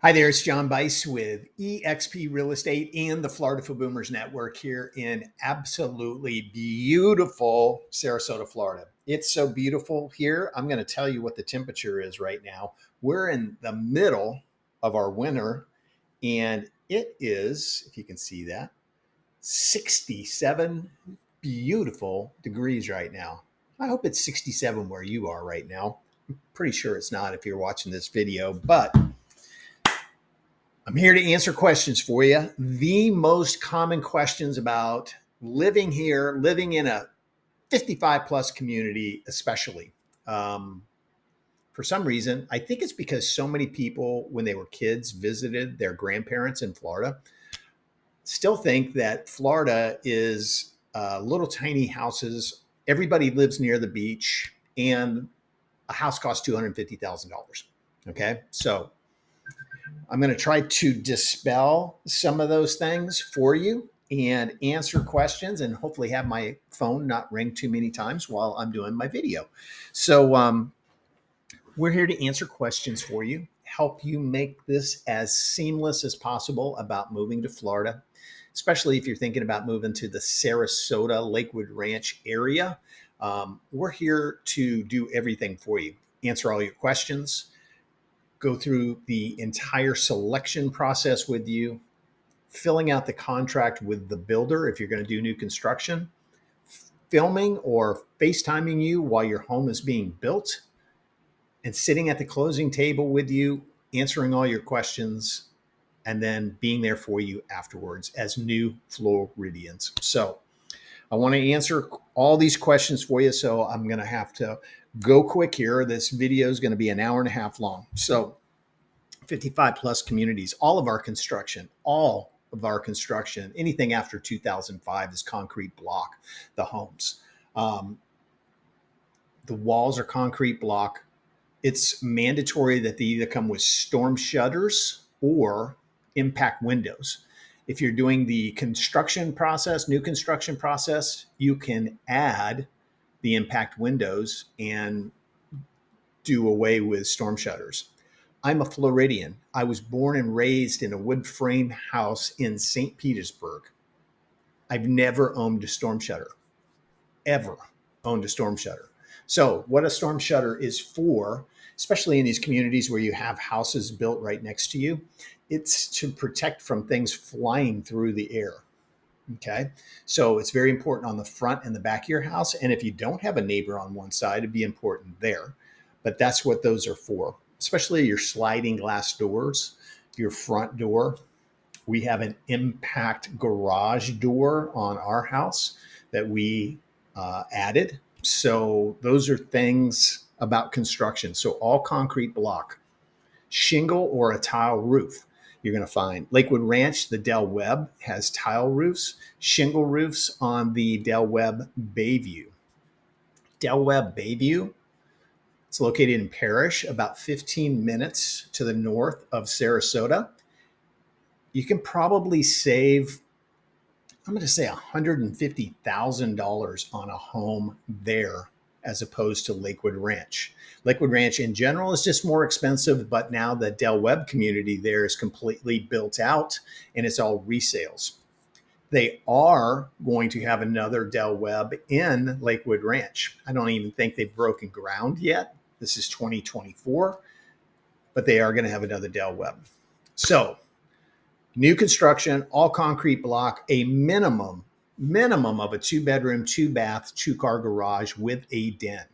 Hi there, it's John Bice with eXp Real Estate and the Florida for Boomers Network here in absolutely beautiful Sarasota, Florida. It's so beautiful here. I'm going to tell you what the temperature is right now. We're in the middle of our winter, and it is, if you can see that, 67 beautiful degrees right now. I hope it's 67 where you are right now. I'm pretty sure it's not if you're watching this video, but I'm here to answer questions for you. The most common questions about living here, living in a 55 plus community, especially. Um, for some reason, I think it's because so many people, when they were kids, visited their grandparents in Florida, still think that Florida is little tiny houses. Everybody lives near the beach, and a house costs $250,000. Okay. So I'm going to try to dispel some of those things for you and answer questions and hopefully have my phone not ring too many times while I'm doing my video. So we're here to answer questions for you, help you make this as seamless as possible about moving to Florida, especially if you're thinking about moving to the Sarasota, Lakewood Ranch area. We're here to do everything for you, answer all your questions, go through the entire selection process with you, filling out the contract with the builder if you're going to do new construction, filming or FaceTiming you while your home is being built, and sitting at the closing table with you, answering all your questions, and then being there for you afterwards as new Floridians. So I want to answer all these questions for you. So I'm going to have to go quick here. This video is going to be an hour and a half long. So 55 plus communities, all of our construction, anything after 2005 is concrete block, the homes. The walls are concrete block. It's mandatory that they either come with storm shutters or impact windows. If you're doing the construction process, new construction process, you can add the impact windows and do away with storm shutters. I'm a Floridian. I was born and raised in a wood frame house in St. Petersburg. I've never owned a storm shutter, ever owned a storm shutter. So, what a storm shutter is for, especially in these communities where you have houses built right next to you, it's to protect from things flying through the air. Okay. So, it's very important on the front and the back of your house. And if you don't have a neighbor on one side, it'd be important there. But that's what those are for, especially your sliding glass doors, your front door. We have an impact garage door on our house that we added. So those are things about construction. So all concrete block, shingle or a tile roof. You're going to find Lakewood Ranch, the Del Webb has tile roofs, shingle roofs on the Del Webb Bayview. Del Webb Bayview, it's located in Parrish, about 15 minutes to the north of Sarasota. You can probably save, I'm going to say $150,000 on a home there as opposed to Lakewood Ranch. Lakewood Ranch in general is just more expensive, but now the Del Webb community there is completely built out and it's all resales. They are going to have another Del Webb in Lakewood Ranch. I don't even think they've broken ground yet. This is 2024, but they are going to have another Del Webb. So new construction, all concrete block, a minimum of a 2-bedroom, 2-bath, 2-car garage with a den.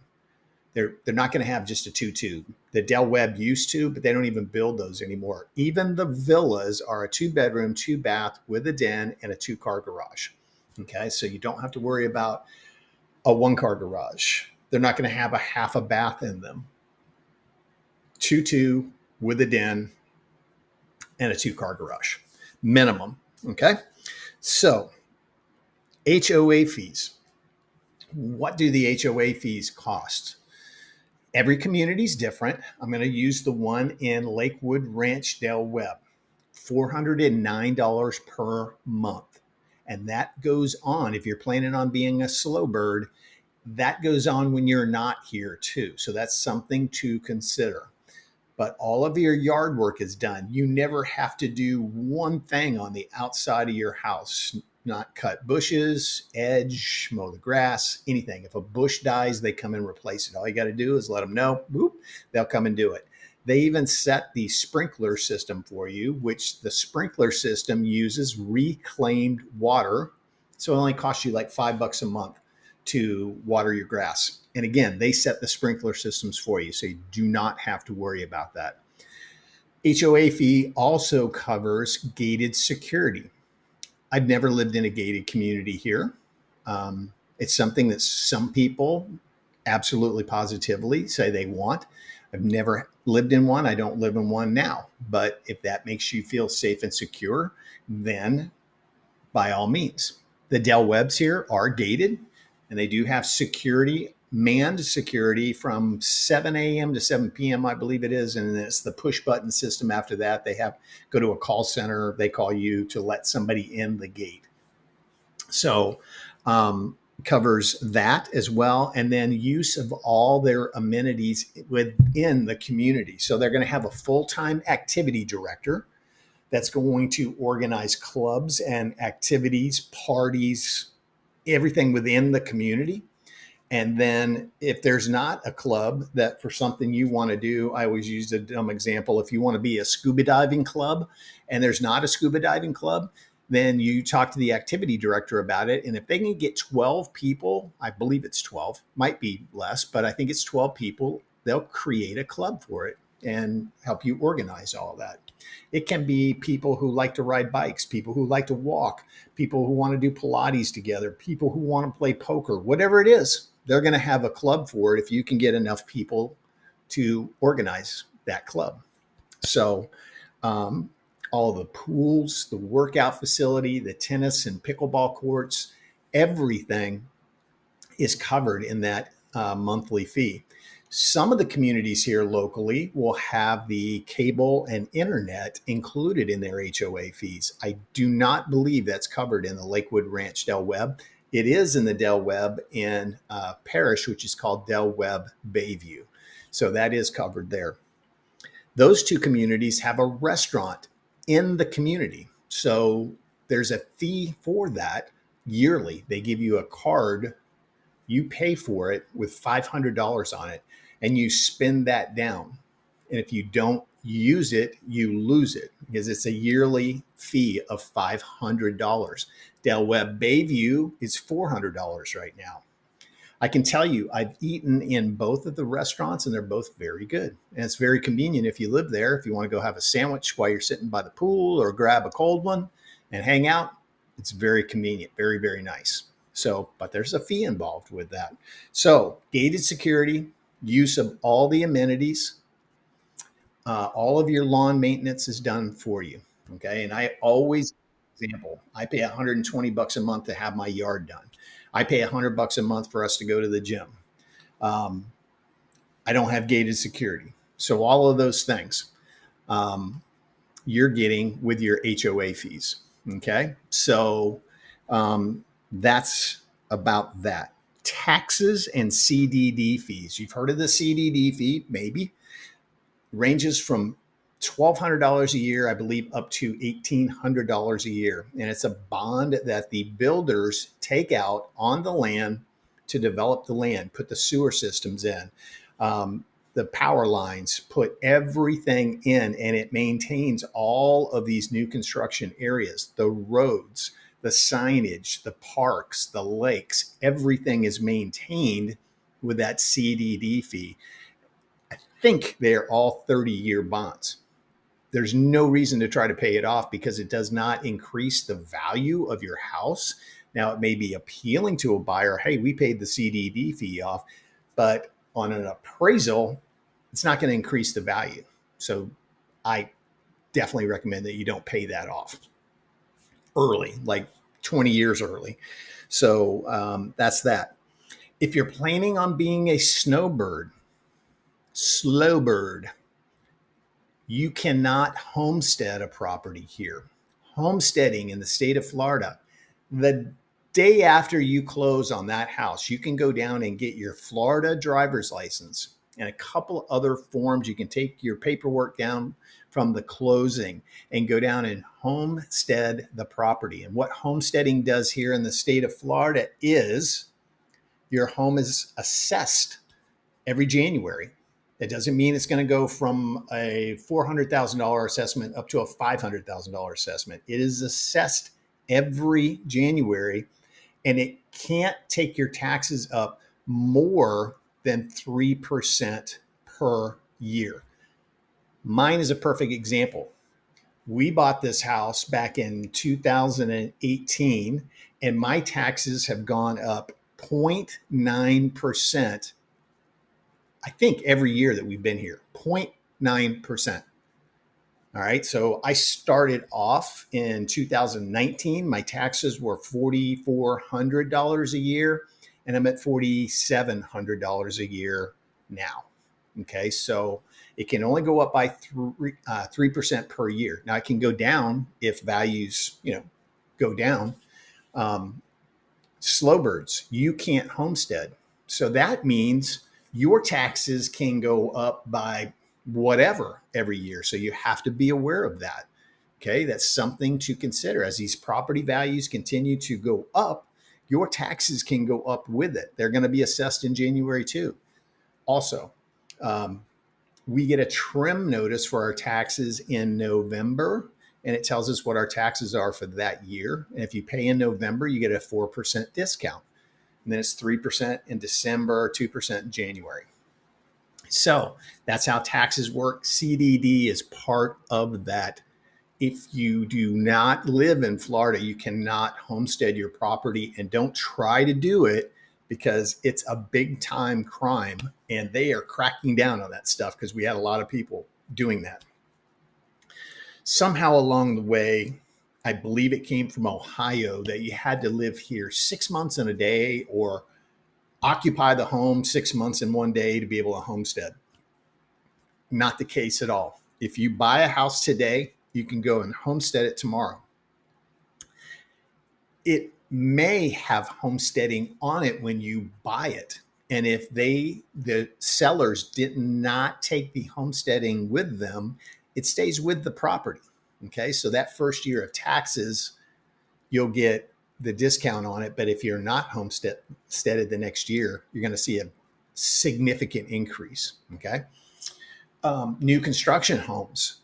They're not going to have just a 2-2. The Del Webb used to, but they don't even build those anymore. Even the villas are a 2-bedroom, 2-bath with a den and a 2-car garage. Okay, so you don't have to worry about a 1-car garage. They're not going to have a half a bath in them. 2-2 with a den and a 2-car garage. Minimum. Okay. So HOA fees. What do the HOA fees cost? Every community is different. I'm going to use the one in Lakewood Ranch, Del Webb, $409 per month. And that goes on, if you're planning on being a slow bird, that goes on when you're not here too. So that's something to consider. but all of your yard work is done. You never have to do one thing on the outside of your house, not cut bushes, edge, mow the grass, anything. If a bush dies, they come and replace it. All you got to do is let them know, boop, they'll come and do it. They even set the sprinkler system for you, which the sprinkler system uses reclaimed water. So it only costs you like $5 a month to water your grass. And again, they set the sprinkler systems for you, so you do not have to worry about that. HOA fee also covers gated security. I've never lived in a gated community here. It's something that some people absolutely positively say they want. I've never lived in one. I don't live in one now. But if that makes you feel safe and secure, then by all means. The Del Webbs here are gated, and they do have security, manned security from 7 a.m. to 7 p.m., I believe it is. And it's the push button system after that. They have go to a call center. They call you to let somebody in the gate. So covers that as well. And then use of all their amenities within the community. So they're going to have a full-time activity director that's going to organize clubs and activities, parties, everything within the community. And then if there's not a club that for something you want to do, I always use a dumb example. If you want to be a scuba diving club and there's not a scuba diving club, then you talk to the activity director about it. And if they can get 12 people, I believe it's 12, might be less, but I think it's 12 people, they'll create a club for it and help you organize all of that. It can be people who like to ride bikes, people who like to walk, people who want to do Pilates together, people who want to play poker, whatever it is, they're going to have a club for it if you can get enough people to organize that club. So all the pools, the workout facility, the tennis and pickleball courts, everything is covered in that monthly fee. Some of the communities here locally will have the cable and internet included in their HOA fees. I do not believe that's covered in the Lakewood Ranch Del Webb. It is in the Del Webb in Parish, which is called Del Webb Bayview. So that is covered there. Those two communities have a restaurant in the community. So there's a fee for that yearly. They give you a card. You pay for it with $500 on it, and you spend that down. And if you don't use it, you lose it because it's a yearly fee of $500. Del Webb Bayview is $400 right now. I can tell you, I've eaten in both of the restaurants and they're both very good. And it's very convenient if you live there. If you want to go have a sandwich while you're sitting by the pool or grab a cold one and hang out, it's very convenient, very, very nice. So, but there's a fee involved with that. So gated security, use of all the amenities, all of your lawn maintenance is done for you. Okay. And I always, example, I pay $120 a month to have my yard done. I pay $100 a month for us to go to the gym. I don't have gated security. So all of those things you're getting with your HOA fees. Okay. So that's about that. Taxes and CDD fees. You've heard of the CDD fee, maybe. Ranges from $1,200 a year, I believe, up to $1,800 a year. And it's a bond that the builders take out on the land to develop the land, put the sewer systems in, the power lines, put everything in, and it maintains all of these new construction areas, the roads, the signage, the parks, the lakes, everything is maintained with that CDD fee. I think they're all 30-year bonds. There's no reason to try to pay it off because it does not increase the value of your house. Now, it may be appealing to a buyer. Hey, we paid the CDD fee off, but on an appraisal, it's not going to increase the value. So I definitely recommend that you don't pay that off early, like 20 years early. So that's that. If you're planning on being a snowbird, slow bird, you cannot homestead a property here. Homesteading in the state of Florida, the day after you close on that house, you can go down and get your Florida driver's license and a couple other forms. You can take your paperwork down from the closing and go down and homestead the property. And what homesteading does here in the state of Florida is your home is assessed every January. It doesn't mean it's going to go from a $400,000 assessment up to a $500,000 assessment. It is assessed every January, and it can't take your taxes up more than 3% per year. Mine is a perfect example. We bought this house back in 2018, and my taxes have gone up 0.9%. I think every year that we've been here, 0.9%. All right. So I started off in 2019. My taxes were $4,400 a year, and I'm at $4,700 a year now. Okay. So it can only go up by 3% per year. Now it can go down if values, go down. Slow birds, you can't homestead. So that means your taxes can go up by whatever every year. So you have to be aware of that. Okay. That's something to consider. As these property values continue to go up, your taxes can go up with it. They're going to be assessed in January too. Also, we get a trim notice for our taxes in November, and it tells us what our taxes are for that year. And if you pay in November, you get a 4% discount. And then it's 3% in December, 2% in January. So that's how taxes work. CDD is part of that. If you do not live in Florida, you cannot homestead your property, and don't try to do it because it's a big time crime, and they are cracking down on that stuff because we had a lot of people doing that. Somehow along the way, I believe it came from Ohio, that you had to live here 6 months in a day or occupy the home 6 months in one day to be able to homestead. Not the case at all. If you buy a house today, you can go and homestead it tomorrow. It may have homesteading on it when you buy it. And if the sellers did not take the homesteading with them, it stays with the property. Okay. So that first year of taxes, you'll get the discount on it. But if you're not homesteaded the next year, you're going to see a significant increase. Okay. New construction homes.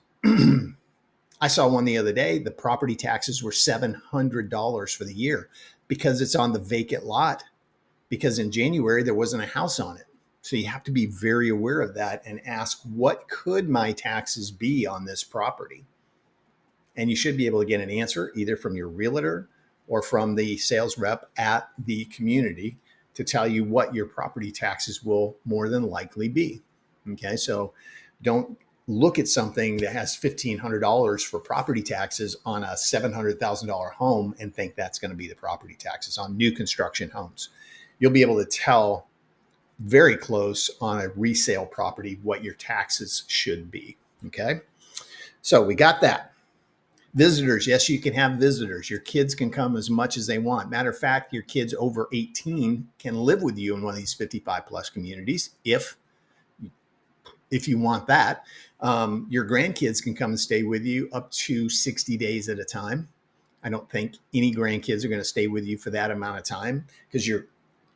I saw one the other day. The property taxes were $700 for the year because it's on the vacant lot, because in January there wasn't a house on it. So you have to be very aware of that and ask, what could my taxes be on this property? And you should be able to get an answer either from your realtor or from the sales rep at the community to tell you what your property taxes will more than likely be. Okay, so don't look at something that has $1,500 for property taxes on a $700,000 home and think that's going to be the property taxes on new construction homes. You'll be able to tell very close on a resale property what your taxes should be. Okay. So we got that. Visitors. Yes, you can have visitors. Your kids can come as much as they want. Matter of fact, your kids over 18 can live with you in one of these 55 plus communities if you want that. Your grandkids can come and stay with you up to 60 days at a time. I don't think any grandkids are going to stay with you for that amount of time because your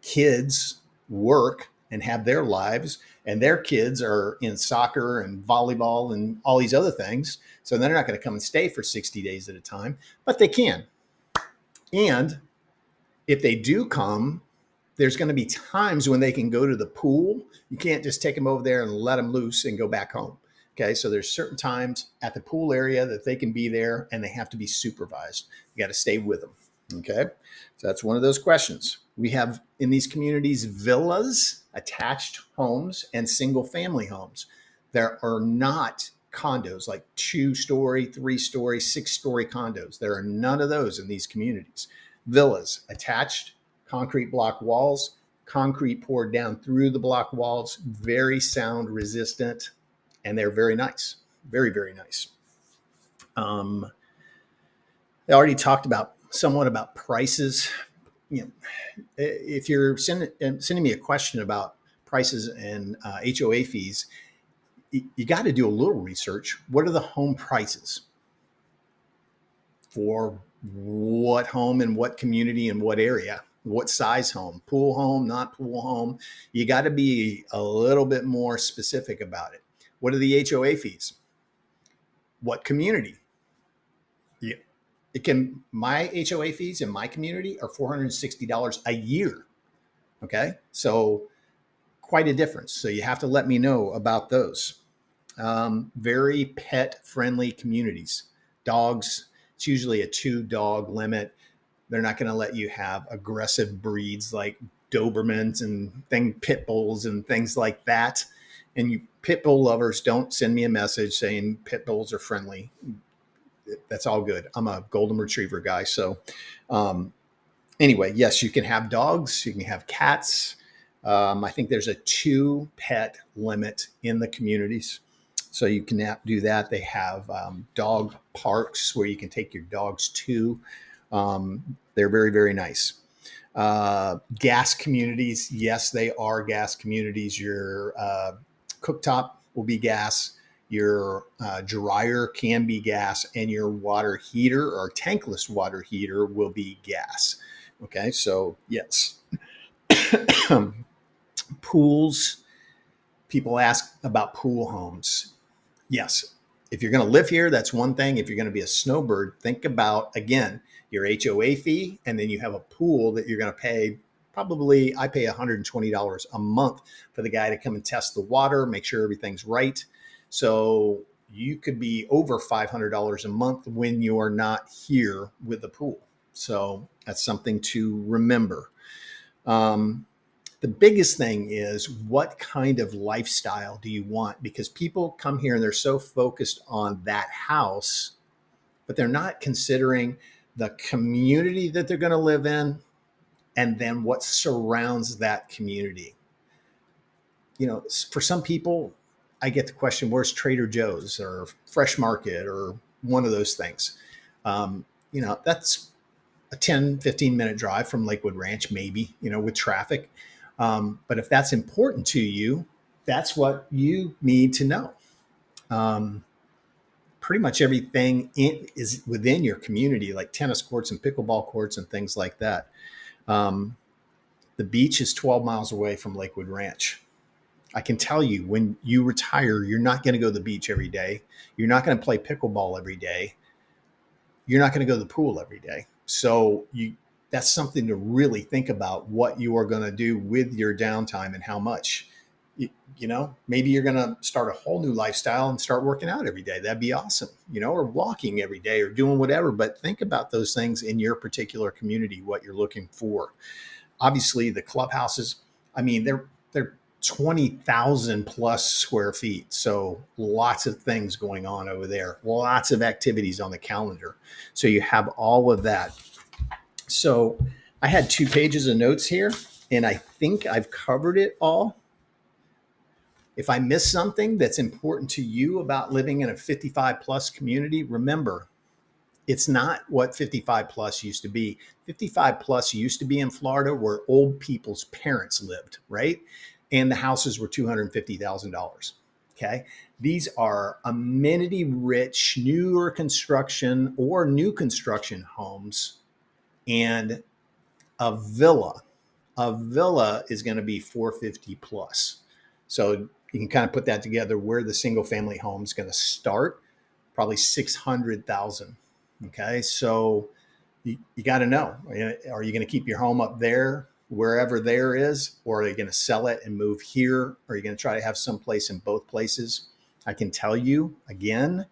kids work and have their lives, and their kids are in soccer and volleyball and all these other things. So they're not going to come and stay for 60 days at a time, but they can. And if they do come, there's going to be times when they can go to the pool. You can't just take them over there and let them loose and go back home. Okay. So there's certain times at the pool area that they can be there, and they have to be supervised. You got to stay with them. Okay. So that's one of those questions. We have in these communities villas, attached homes, and single family homes. There are not condos like 2-story, 3-story, 6-story condos. There are none of those in these communities. Villas, attached, concrete block walls, concrete poured down through the block walls, very sound resistant, and they're very nice. Very, very nice. I already talked somewhat about prices. If you're sending me a question about prices and HOA fees, you got to do a little research. What are the home prices for what home and what community and what area? What size home? Pool home, not pool home? You got to be a little bit more specific about it. What are the HOA fees? What community? Yeah. My HOA fees in my community are $460 a year. Okay. So quite a difference. So you have to let me know about those. Very pet friendly communities. Dogs, it's usually a 2-dog limit. They're not going to let you have aggressive breeds like Dobermans and pit bulls and things like that. And you pit bull lovers, don't send me a message saying pit bulls are friendly. That's all good. I'm a golden retriever guy. So anyway, yes, you can have dogs, you can have cats. I think there's a 2-pet limit in the communities. So you can do that. They have dog parks where you can take your dogs to. They're very, very nice. Gas communities. Yes, they are gas communities. Your cooktop will be gas. Your dryer can be gas, and your water heater or tankless water heater will be gas. Okay, so yes. Pools. People ask about pool homes. Yes, if you're going to live here, that's one thing. If you're going to be a snowbird, think about, again, your HOA fee, and then you have a pool that you're going to pay. Probably I pay $120 a month for the guy to come and test the water, make sure everything's right. So you could be over $500 a month when you're not here with the pool. So that's something to remember. The biggest thing is, what kind of lifestyle do you want? Because people come here and they're so focused on that house, but they're not considering the community that they're going to live in and then what surrounds that community. You know, for some people, I get the question, where's Trader Joe's or Fresh Market or one of those things? That's a 10, 15-minute drive from Lakewood Ranch, maybe, with traffic. But if that's important to you, that's what you need to know. Pretty much everything is within your community, like tennis courts and pickleball courts and things like that. The beach is 12 miles away from Lakewood Ranch. I can tell you, when you retire, you're not going to go to the beach every day. You're not going to play pickleball every day. You're not going to go to the pool every day. So that's something to really think about, what you are going to do with your downtime and how much. Maybe you're going to start a whole new lifestyle and start working out every day. That'd be awesome, or walking every day or doing whatever. But think about those things in your particular community, what you're looking for. Obviously, the clubhouses, they're 20,000 plus square feet. So lots of things going on over there, lots of activities on the calendar. So you have all of that. So I had 2 pages of notes here, and I think I've covered it all. If I missed something that's important to you about living in a 55 plus community, remember, it's not what 55 plus used to be. 55 plus used to be in Florida where old people's parents lived, right? And the houses were $250,000. Okay. These are amenity rich, newer construction or new construction homes. And a villa is going to be 450 plus. So you can kind of put that together, where the single family home is going to start, probably 600,000. Okay. So you got to know, are you going to keep your home up there, wherever there is, or are you going to sell it and move here? Or are you going to try to have some place in both places? I can tell you again,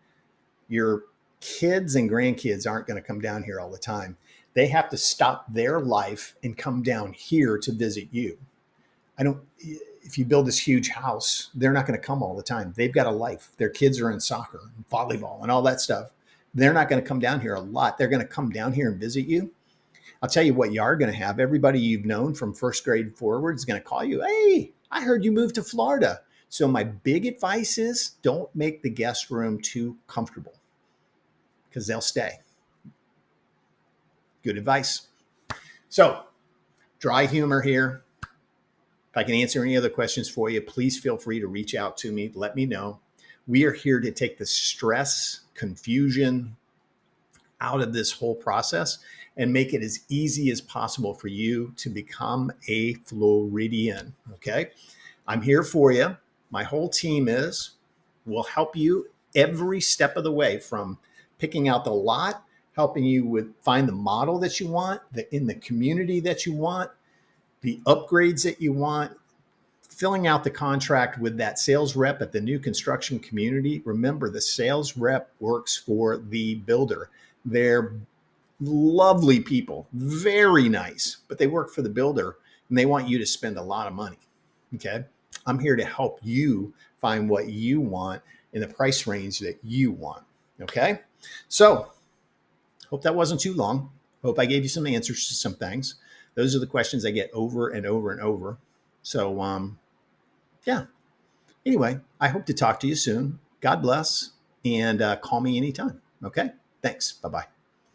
your kids and grandkids aren't going to come down here all the time. They have to stop their life and come down here to visit you. If you build this huge house, they're not going to come all the time. They've got a life. Their kids are in soccer and volleyball and all that stuff. They're not going to come down here a lot. They're going to come down here and visit you. I'll tell you what you are going to have. Everybody you've known from first grade forward is going to call you. Hey, I heard you moved to Florida. So my big advice is, don't make the guest room too comfortable, because they'll stay. Good advice. So, dry humor here. If I can answer any other questions for you, please feel free to reach out to me. Let me know. We are here to take the stress, confusion out of this whole process and make it as easy as possible for you to become a Floridian. Okay. I'm here for you. My whole team is. We'll help you every step of the way, from picking out the lot, helping you with find the model that you want, in the community that you want, the upgrades that you want, filling out the contract with that sales rep at the new construction community. Remember, the sales rep works for the builder. They're lovely people, very nice, but they work for the builder and they want you to spend a lot of money. Okay. I'm here to help you find what you want in the price range that you want. Okay. So hope that wasn't too long. Hope I gave you some answers to some things. Those are the questions I get over and over and over. So, yeah. Anyway, I hope to talk to you soon. God bless, and call me anytime. Okay. Thanks. Bye-bye.